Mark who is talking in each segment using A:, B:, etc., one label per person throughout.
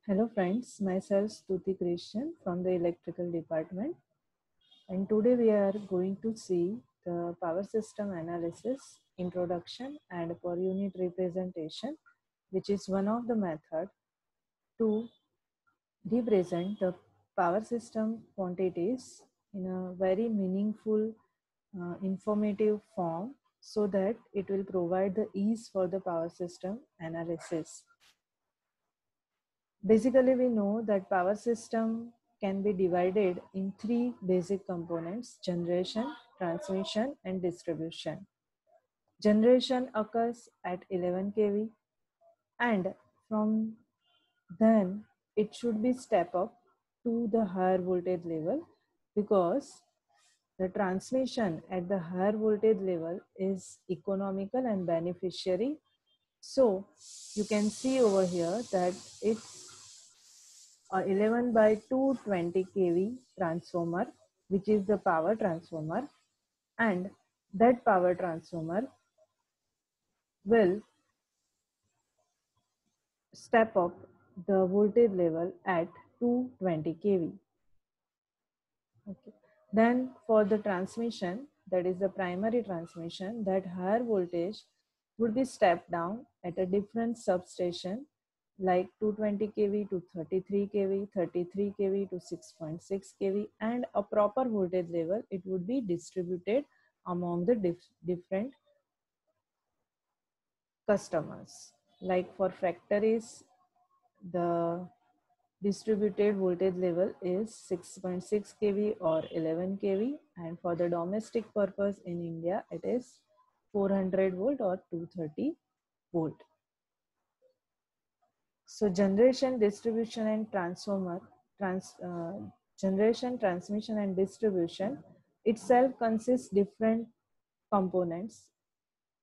A: Hello friends, myself Stuti Christian from the electrical department, and today we are going to see the power system analysis, introduction and per unit representation, which is one of the method to represent the power system quantities in a very meaningful, informative form so that it will provide the ease for the power system analysis. Basically, we know that power system can be divided in three basic components: generation, transmission, and distribution. Generation occurs at 11 kV, and from then it should be step up to the higher voltage level, because the transmission at the higher voltage level is economical and beneficiary. So you can see over here that it's a 11 by 220 kV transformer, which is the power transformer, and that power transformer will step up the voltage level at 220 kV. Okay. Then for the transmission, that is the primary transmission, that higher voltage would be stepped down at a different substation like 220 kV to 33 kV, 33 kV to 6.6 kV, and a proper voltage level, it would be distributed among the different customers. Like for factories, the distributed voltage level is 6.6 kV or 11 kV, and for the domestic purpose in India, it is 400 volt or 230 volt. So generation, distribution and generation, transmission and distribution itself consists different components.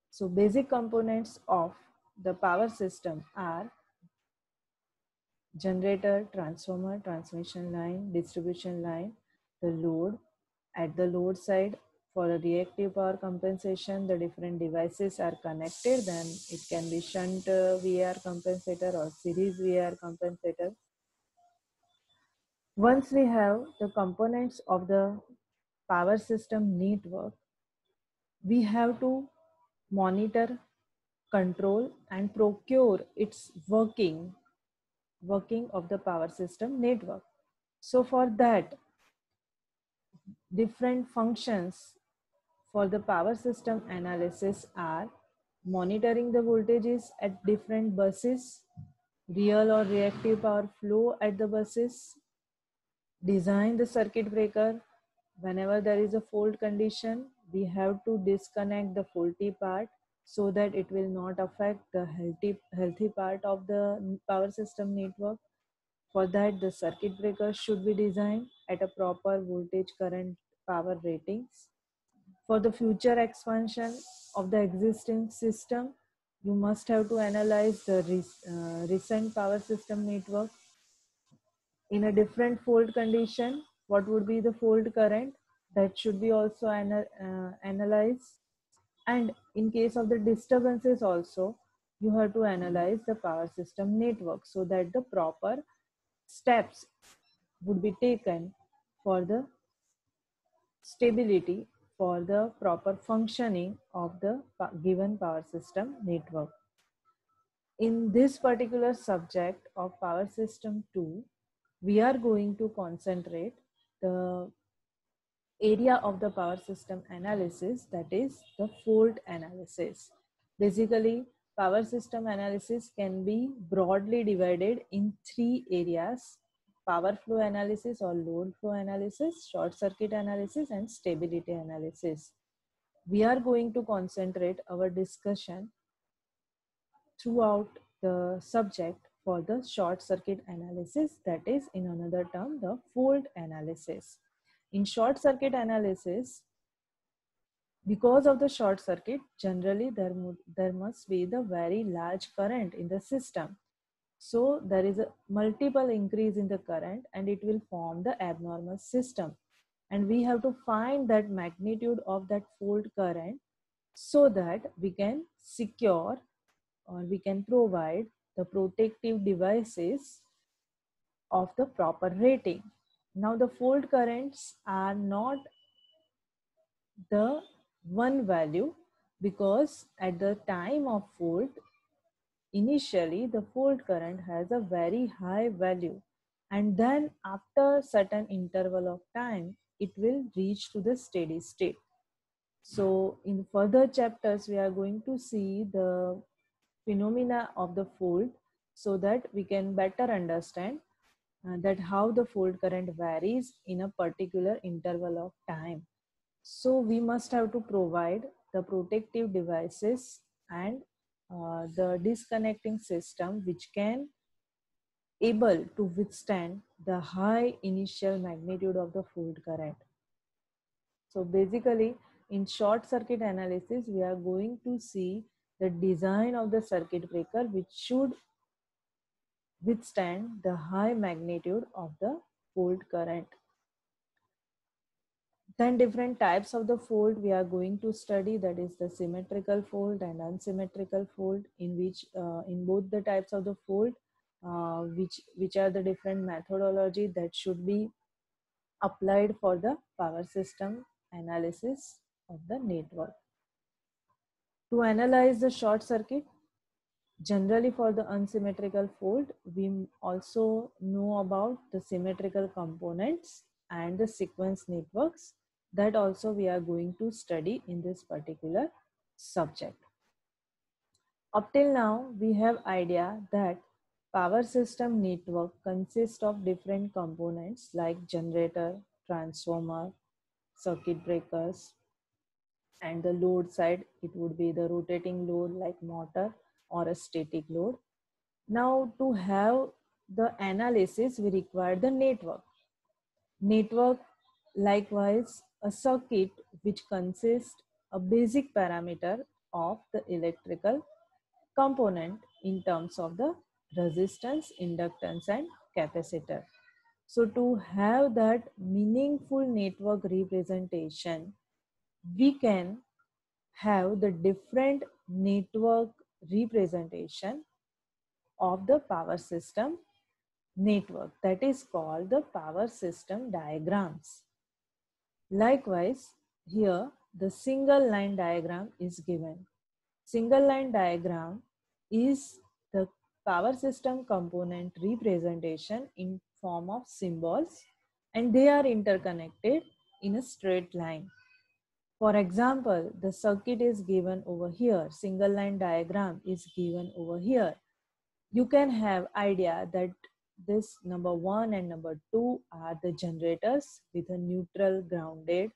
A: So basic components of the power system are generator, transformer, transmission line, distribution line, the load. At the load side, for a reactive power compensation, the different devices are connected. Then it can be shunt VAR compensator or series VAR compensator. Once we have the components of the power system network, we have to monitor, control and procure its working of the power system network. So for that, different functions for the power system analysis are monitoring the voltages at different buses, real or reactive power flow at the buses, design the circuit breaker. Whenever there is a fault condition, we have to disconnect the faulty part so that it will not affect the healthy part of the power system network. For that, the circuit breaker should be designed at a proper voltage, current, power ratings. For the future expansion of the existing system, you must have to analyze the recent power system network. In a different fault condition, what would be the fault current? That should be also analyzed. And in case of the disturbances also, you have to analyze the power system network so that the proper steps would be taken for the stability, for the proper functioning of the given power system network. In this particular subject of power system 2, we are going to concentrate the area of the power system analysis, that is the fault analysis. Basically, power system analysis can be broadly divided in three areas: power flow analysis or load flow analysis, short circuit analysis and stability analysis. We are going to concentrate our discussion throughout the subject for the short circuit analysis, that is in another term the fault analysis. In short circuit analysis, because of the short circuit, generally there must be the very large current in the system. So there is a multiple increase in the current and it will form the abnormal system. And we have to find that magnitude of that fault current so that we can secure or we can provide the protective devices of the proper rating. Now the fault currents are not the one value, because at the time of fault, initially the fault current has a very high value, and then after certain interval of time it will reach to the steady state. So in further chapters we are going to see the phenomena of the fault, so that we can better understand that how the fault current varies in a particular interval of time. So we must have to provide the protective devices and the disconnecting system which can able to withstand the high initial magnitude of the fault current. So basically, in short circuit analysis, we are going to see the design of the circuit breaker which should withstand the high magnitude of the fault current. Then different types of the fault we are going to study, that is the symmetrical fault and unsymmetrical fault, in which in both the types of the fault, which are the different methodology that should be applied for the power system analysis of the network. To analyze the short circuit, generally for the unsymmetrical fault, we also know about the symmetrical components and the sequence networks, that also we are going to study in this particular subject. Up till now, we have idea that power system network consists of different components like generator, transformer, circuit breakers, and the load side, it would be the rotating load like motor or a static load. Now to have the analysis, we require the network. Network, likewise, a circuit which consists a basic parameter of the electrical component in terms of the resistance, inductance, and capacitor. So to have that meaningful network representation, we can have the different network representation of the power system network, that is called the power system diagrams. Likewise, here the single line diagram is given. Single line diagram is the power system component representation in form of symbols, and they are interconnected in a straight line. For example, the circuit is given over here, single line diagram is given over here. You can have idea that this number 1 and number 2 are the generators with a neutral grounded.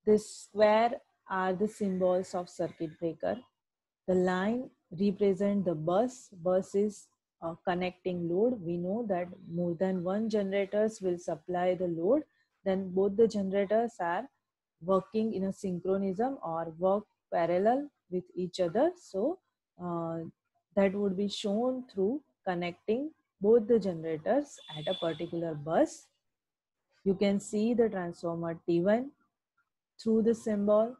A: This square are the symbols of circuit breaker. The line represent the bus. Bus is a connecting load. We know that more than one generators will supply the load. Then both the generators are working in a synchronism or work parallel with each other. So that would be shown through connecting both the generators at a particular bus. You can see the transformer T1 through the symbol.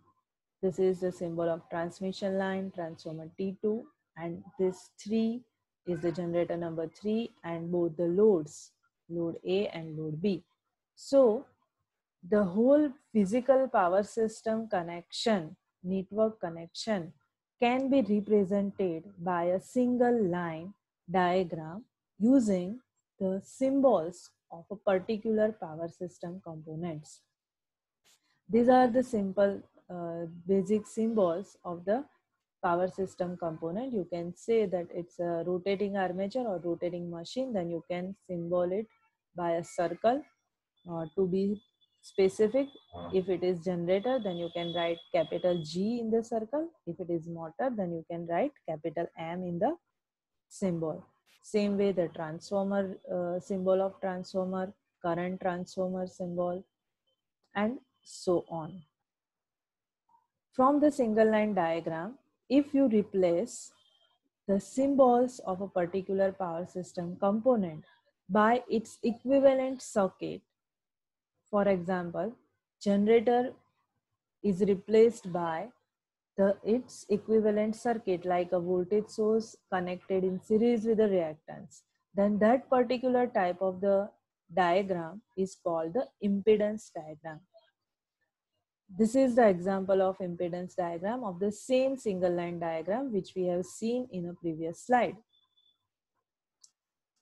A: This is the symbol of transmission line, transformer T2, and this 3 is the generator number 3 and both the loads, load A and load B. So the whole physical power system connection, network connection, can be represented by a single line diagram using the symbols of a particular power system components. These are the simple basic symbols of the power system component. You can say that it's a rotating armature or rotating machine, then you can symbol it by a circle. To be specific, if it is generator, then you can write capital G in the circle. If it is motor, then you can write capital M in the symbol. Same way the transformer symbol of transformer, current transformer symbol, and so on. From the single line diagram, if you replace the symbols of a particular power system component by its equivalent circuit, for example, generator is replaced by its equivalent circuit like a voltage source connected in series with a reactance. then that particular type of the diagram is called the impedance diagram. This is the example of impedance diagram of the same single line diagram which we have seen in a previous slide.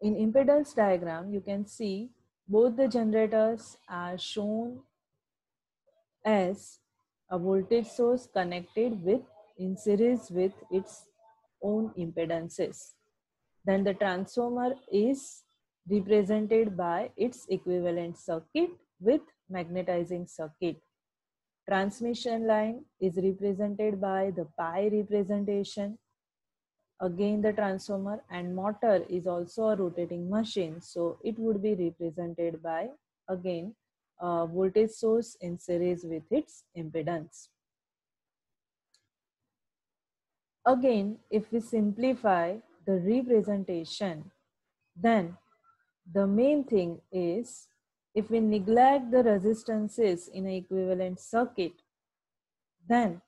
A: In impedance diagram, you can see both the generators are shown as a voltage source connected with in series with its own impedances. Then the transformer is represented by its equivalent circuit with magnetizing circuit. Transmission line is represented by the pi representation. Again, the transformer and motor is also a rotating machine, so it would be represented by again a voltage source in series with its impedance. Again, if we simplify the representation, then the main thing is if we neglect the resistances in an equivalent circuit, then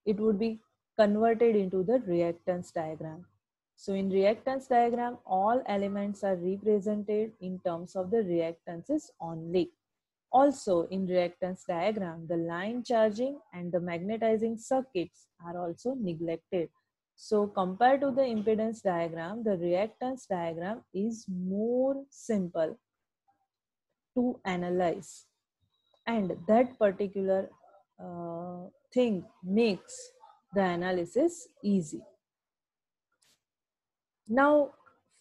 A: it would be converted into the reactance diagram. So in reactance diagram, all elements are represented in terms of the reactances only. Also in reactance diagram, the line charging and the magnetizing circuits are also neglected. So compared to the impedance diagram, the reactance diagram is more simple to analyze, and that particular thing makes the analysis easy. Now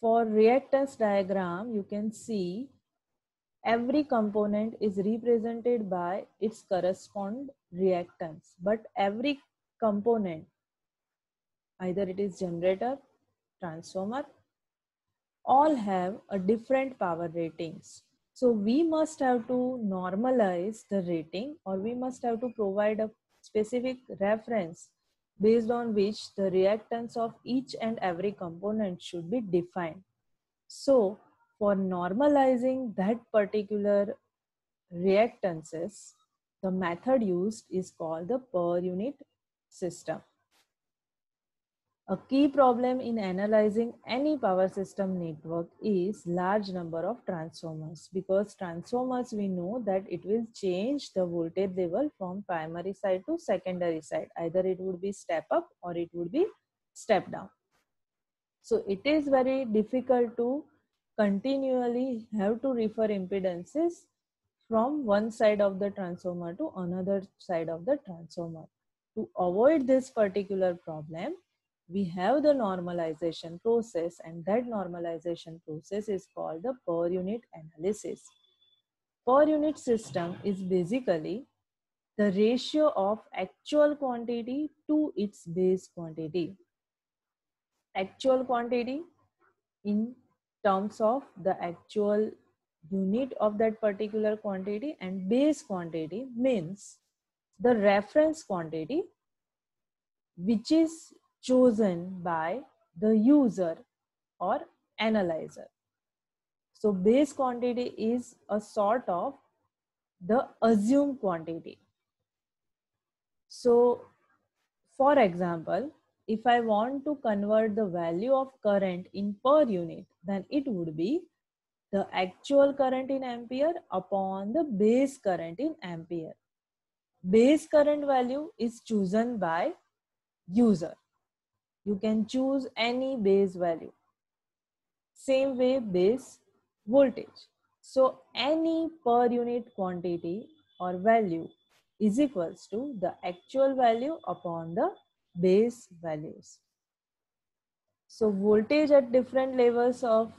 A: for reactance diagram, you can see every component is represented by its corresponding reactance, but every component, either it is generator, transformer, all have a different power ratings. So we must have to normalize the rating, or we must have to provide a specific reference based on which the reactance of each and every component should be defined. So for normalizing that particular reactances, the method used is called the per unit system. A key problem in analyzing any power system network is large number of transformers, because transformers we know that it will change the voltage level from primary side to secondary side. Either it would be step up or it would be step down. So it is very difficult to continually have to refer impedances from one side of the transformer to another side of the transformer. To avoid this particular problem, we have the normalization process, and that normalization process is called the per unit analysis. Per unit system is basically the ratio of actual quantity to its base quantity. Actual quantity in terms of the actual unit of that particular quantity, and base quantity means the reference quantity which is chosen by the user or analyzer. So base quantity is a sort of the assumed quantity. So for example, if I want to convert the value of current in per unit, then it would be the actual current in ampere upon the base current in ampere. Base current value is chosen by user. You can choose any base value. Same way base voltage. So any per unit quantity or value is equals to the actual value upon the base values. So voltage at different levels of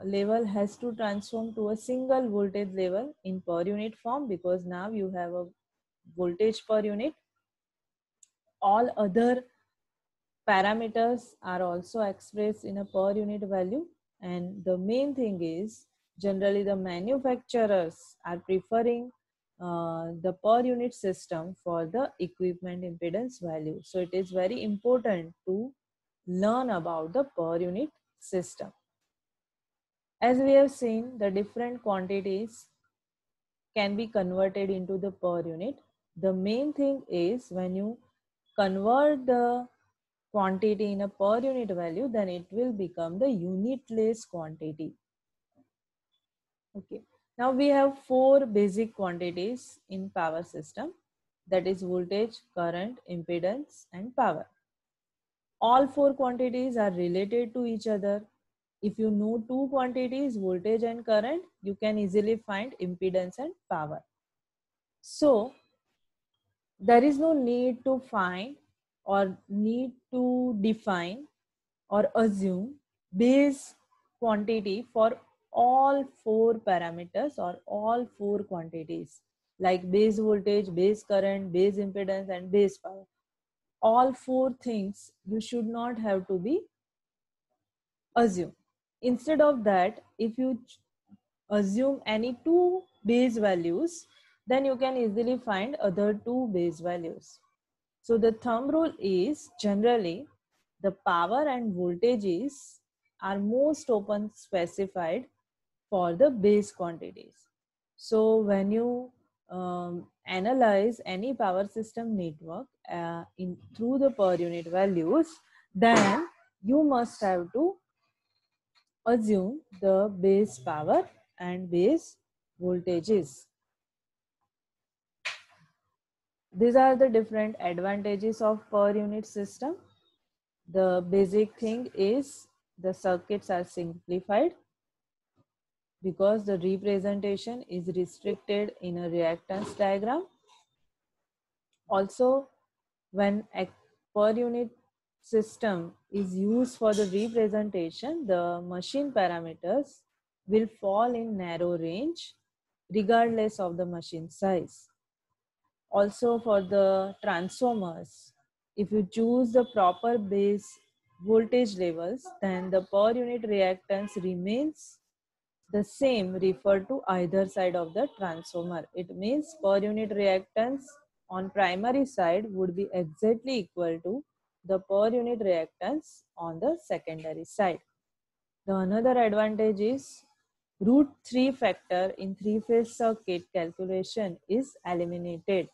A: level has to transform to a single voltage level in per unit form, because now you have a voltage per unit. All other parameters are also expressed in a per unit value, and the main thing is generally the manufacturers are preferring the per unit system for the equipment impedance value. So it is very important to learn about the per unit system. As we have seen, the different quantities can be converted into the per unit. The main thing is when you convert the quantity in a per unit value, then it will become the unitless quantity. Okay. Now we have four basic quantities in power system, that is voltage, current, impedance, and power. All four quantities are related to each other. If you know two quantities, voltage and current, you can easily find impedance and power. So there is no need to find or need to define or assume base quantity for all four parameters or all four quantities like base voltage, base current, base impedance, and base power. All four things you should not have to be assume. Instead of that, if you assume any two base values, then you can easily find other two base values. So the thumb rule is generally the power and voltages are most often specified for the base quantities. So when you analyze any power system network through the per unit values, then you must have to assume the base power and base voltages. These are the different advantages of per unit system. The basic thing is the circuits are simplified because the representation is restricted in a reactance diagram. Also, when a per unit system is used for the representation, the machine parameters will fall in narrow range regardless of the machine size. Also for the transformers, if you choose the proper base voltage levels, then the per unit reactance remains the same referred to either side of the transformer. It means per unit reactance on primary side would be exactly equal to the per unit reactance on the secondary side. The another advantage is root 3 factor in three-phase circuit calculation is eliminated.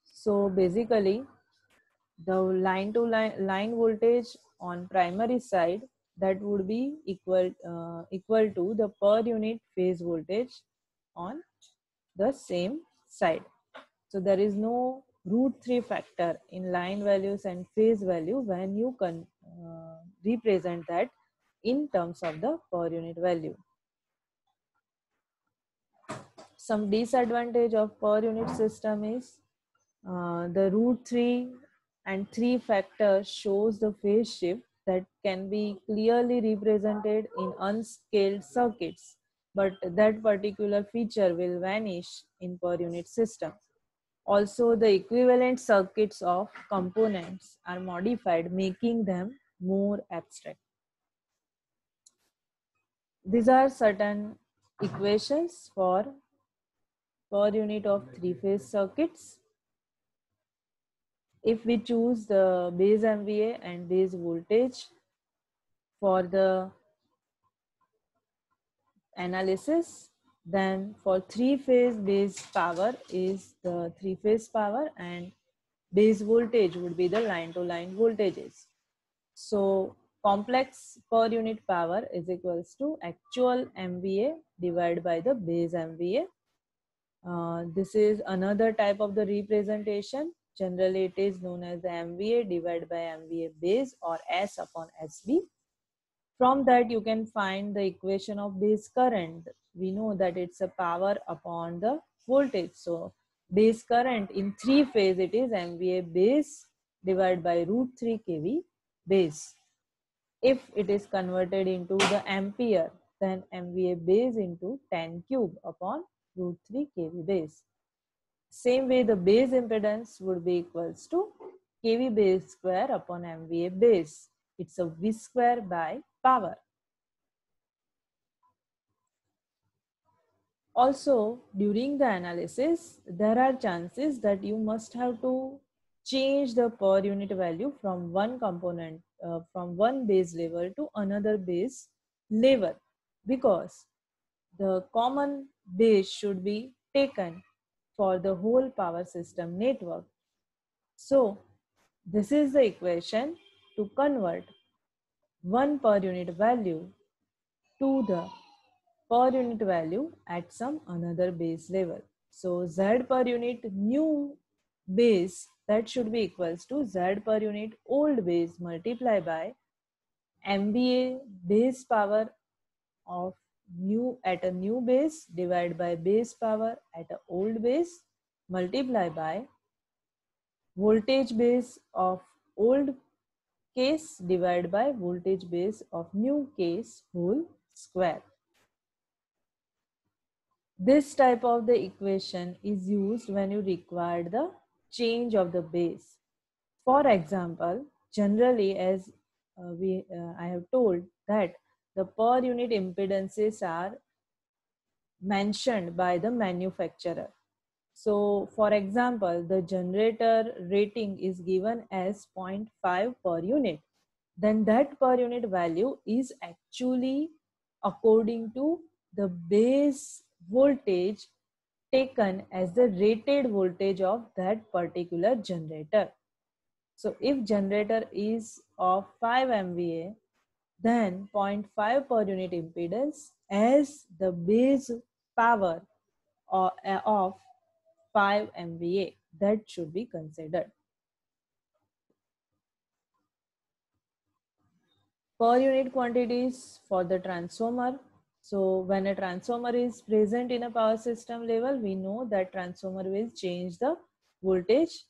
A: So basically, the line to line voltage on primary side, that would be equal to the per unit phase voltage on the same side. So there is no root 3 factor in line values and phase value when you can represent that in terms of the per unit value. Some disadvantage of per unit system is the root 3 and 3 factor shows the phase shift that can be clearly represented in unscaled circuits, but that particular feature will vanish in per unit system. Also, the equivalent circuits of components are modified, making them more abstract. These are certain equations for per unit of three-phase circuits. If we choose the base MVA and base voltage for the analysis, then for three-phase base power is the three-phase power and base voltage would be the line-to-line voltages. So complex per unit power is equals to actual MVA divided by the base MVA. This is another type of the representation. Generally, it is known as the MVA divided by MVA base or S upon SB. From that, you can find the equation of base current. We know that it's a power upon the voltage. So, base current in three phase, it is MVA base divided by root 3 kV base. If it is converted into the ampere, then MVA base into 10 cube upon root 3 kV base. Same way, the base impedance would be equals to kV base square upon MVA base. It's a V square by power. Also, during the analysis, there are chances that you must have to change the per unit value from one component, from one base level to another base level, because the common base should be taken for the whole power system network. So, this is the equation to convert one per unit value to the per unit value at some another base level. So Z per unit new base, that should be equals to Z per unit old base multiply by MVA base power of new at a new base divided by base power at a old base multiply by voltage base of old case divided by voltage base of new case whole square. This type of the equation is used when you require the change of the base. For example, generally as I have told that the per unit impedances are mentioned by the manufacturer. So for example, the generator rating is given as 0.5 per unit. Then that per unit value is actually according to the base voltage taken as the rated voltage of that particular generator. So if generator is of 5 MVA, then 0.5 per unit impedance as the base power of 5 MVA, that should be considered. Per unit quantities for the transformer. So when a transformer is present in a power system level, we know that transformer will change the voltage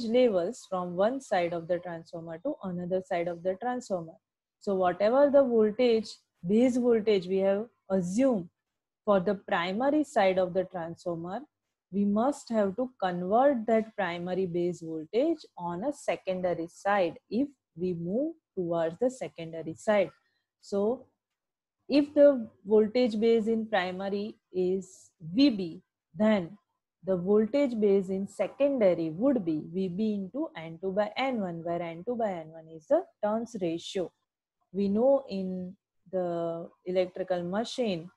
A: levels from one side of the transformer to another side of the transformer. So whatever the voltage, base voltage we have assumed for the primary side of the transformer, we must have to convert that primary base voltage on a secondary side if we move towards the secondary side. So if the voltage base in primary is VB, then the voltage base in secondary would be VB into N2 by N1, where N2 by N1 is the turns ratio. We know in the electrical machine,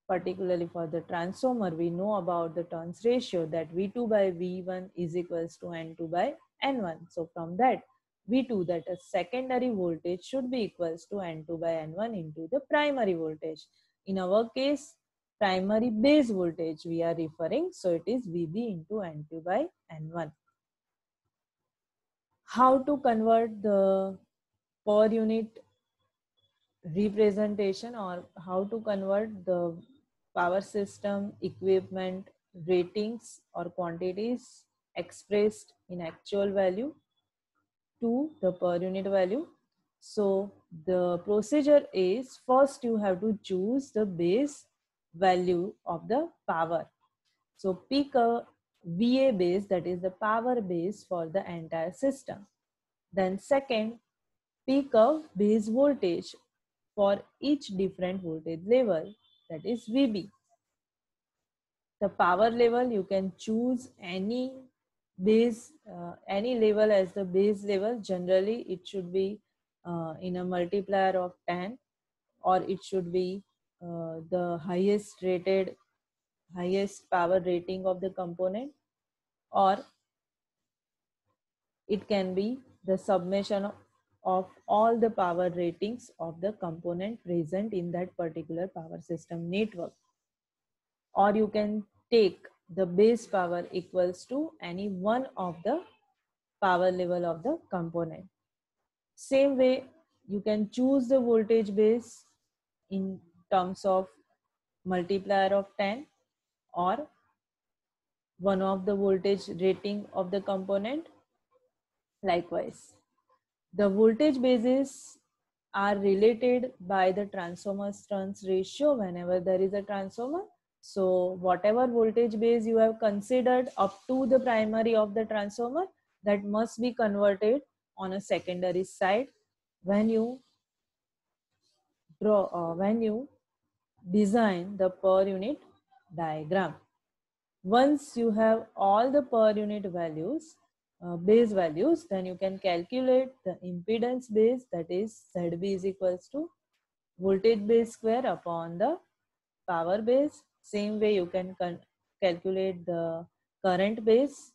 A: particularly for the transformer, we know about the turns ratio that V2 by V1 is equals to N2 by N1. So from that, V2, that is secondary voltage, should be equals to N2 by N1 into the primary voltage. In our case, primary base voltage we are referring, so it is VB into N2 by N1. How to convert the per unit representation, or how to convert the power system equipment ratings or quantities expressed in actual value to the per unit value. So the procedure is, first you have to choose the base value of the power. So pick a VA base, that is the power base for the entire system. Then second, pick a base voltage for each different voltage level, that is VB. The power level, you can choose any base, any level as the base level. Generally, it should be in a multiplier of 10, or it should be the highest power rating of the component, or it can be the summation of all the power ratings of the component present in that particular power system network. Or you can take the base power equals to any one of the power level of the component. Same way, you can choose the voltage base in terms of multiplier of 10, or one of the voltage rating of the component. Likewise, the voltage bases are related by the transformer's turns ratio whenever there is a transformer. So whatever voltage base you have considered up to the primary of the transformer, that must be converted on a secondary side when you design the per unit diagram. Once you have all the per unit values, base values, then you can calculate the impedance base, that is ZB is equals to voltage base square upon the power base. Same way you can calculate the current base,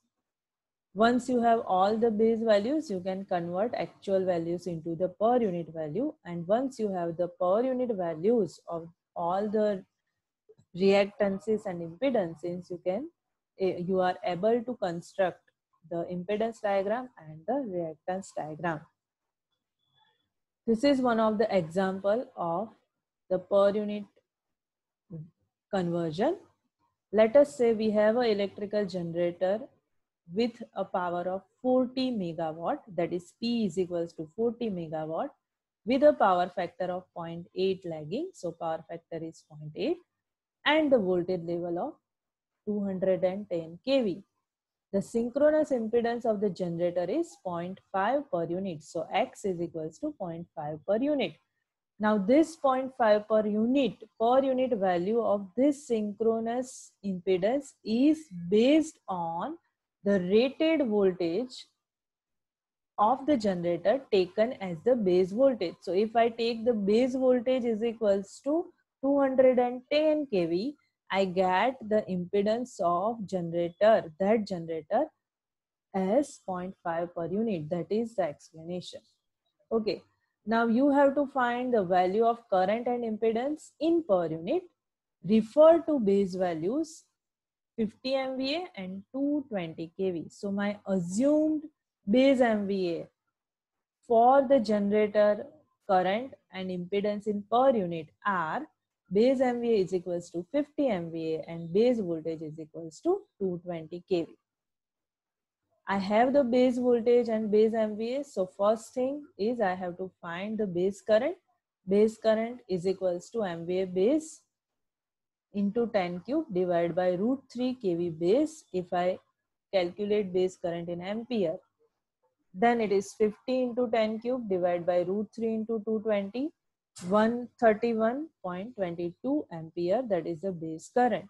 A: Once you have all the base values, you can convert actual values into the per unit value. And once you have the per unit values of all the reactances and impedances, you are able to construct the impedance diagram and the reactance diagram. This is one of the example of the per unit conversion. Let us say we have an electrical generator with a power of 40 megawatt, that is P is equals to 40 megawatt, with a power factor of 0.8 lagging, so power factor is 0.8, and the voltage level of 210 kV. The synchronous impedance of the generator is 0.5 per unit, so X is equals to 0.5 per unit. Now this 0.5 per unit value of this synchronous impedance is based on the rated voltage of the generator taken as the base voltage. So if I take the base voltage is equals to 210 kV, I get the impedance of that generator as 0.5 per unit. That is the explanation. Okay. Now you have to find the value of current and impedance in per unit. Refer to base values 50 MVA and 220 kV. So my assumed base MVA for the generator current and impedance in per unit are base MVA is equals to 50 MVA and base voltage is equals to 220 kV. I have the base voltage and base MVA. So first thing is I have to find the base current. Base current is equals to MVA base into 10 cube divided by root 3 kV base. If I calculate base current in ampere, then it is 50 into 10 cube divided by root 3 into 220, 131.22 ampere. That is the base current.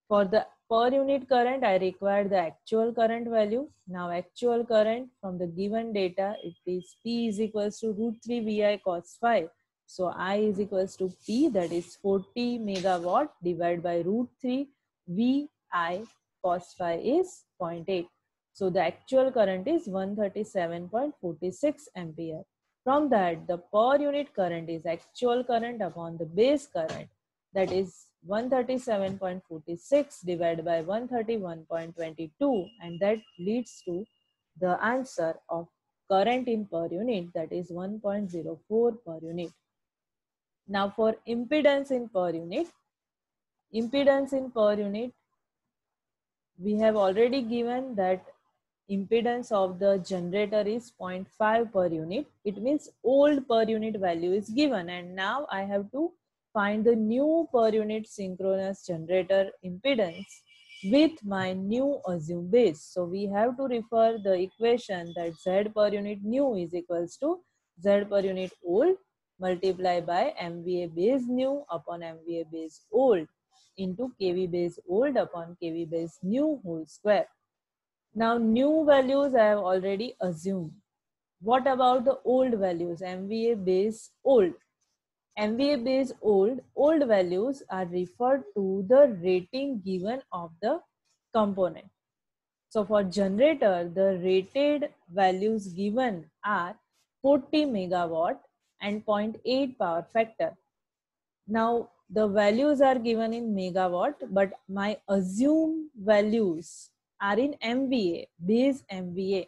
A: For the per unit current, I require the actual current value. Now actual current from the given data, it is P is equals to root 3 VI cos phi. So I is equals to P, that is 40 megawatt divided by root 3 VI cos phi is 0.8. So the actual current is 137.46 ampere. From that, the per unit current is actual current upon the base current, that is 137.46 divided by 131.22, and that leads to the answer of current in per unit, that is 1.04 per unit. Now for impedance in per unit, we have already given that impedance of the generator is 0.5 per unit. It means old per unit value is given, and now I have to find the new per unit synchronous generator impedance with my new assumed base. So we have to refer the equation that Z per unit new is equals to Z per unit old multiplied by MVA base new upon MVA base old into kV base old upon kV base new whole square. Now new values I have already assumed. What about the old values? MVA base old. MVA base old values are referred to the rating given of the component. So for generator, the rated values given are 40 megawatt and 0.8 power factor. Now the values are given in megawatt, but my assumed values are in MVA, base MVA.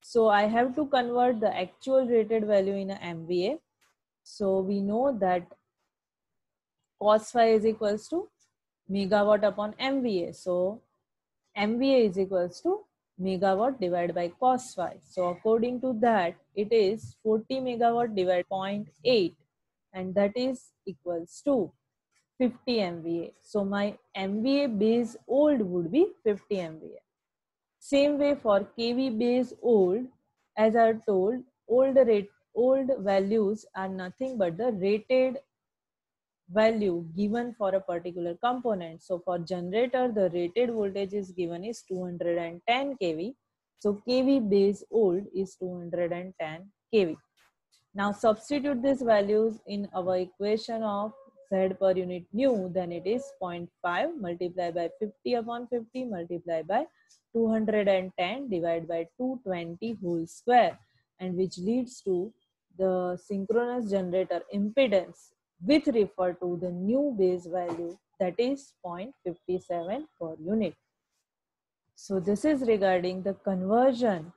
A: So I have to convert the actual rated value in a MVA. So we know that cos phi is equals to megawatt upon MVA. So MVA is equals to megawatt divided by cos phi. So according to that, it is 40 megawatt divided by 0.8, and that is equals to 50 MVA. So my MVA base old would be 50 MVA. Same way for kV base old, as I told, old values are nothing but the rated value given for a particular component. So for generator, the rated voltage is given is 210 kV. So kV base old is 210 kV. Now substitute these values in our equation of Z per unit new, then it is 0.5 multiplied by 50 upon 50 multiplied by 210 divided by 220 whole square, and which leads to the synchronous generator impedance with refer to the new base value, that is 0.57 per unit. So this is regarding the conversion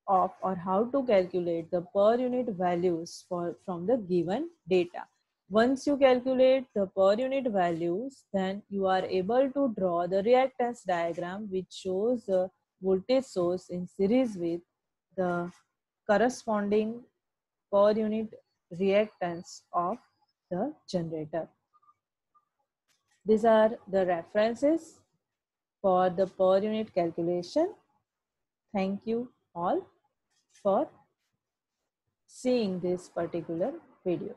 A: of or how to calculate the per unit values from the given data. Once you calculate the per unit values, then you are able to draw the reactance diagram which shows the voltage source in series with the corresponding per unit reactance of the generator. These are the references for the per unit calculation. Thank you all for seeing this particular video.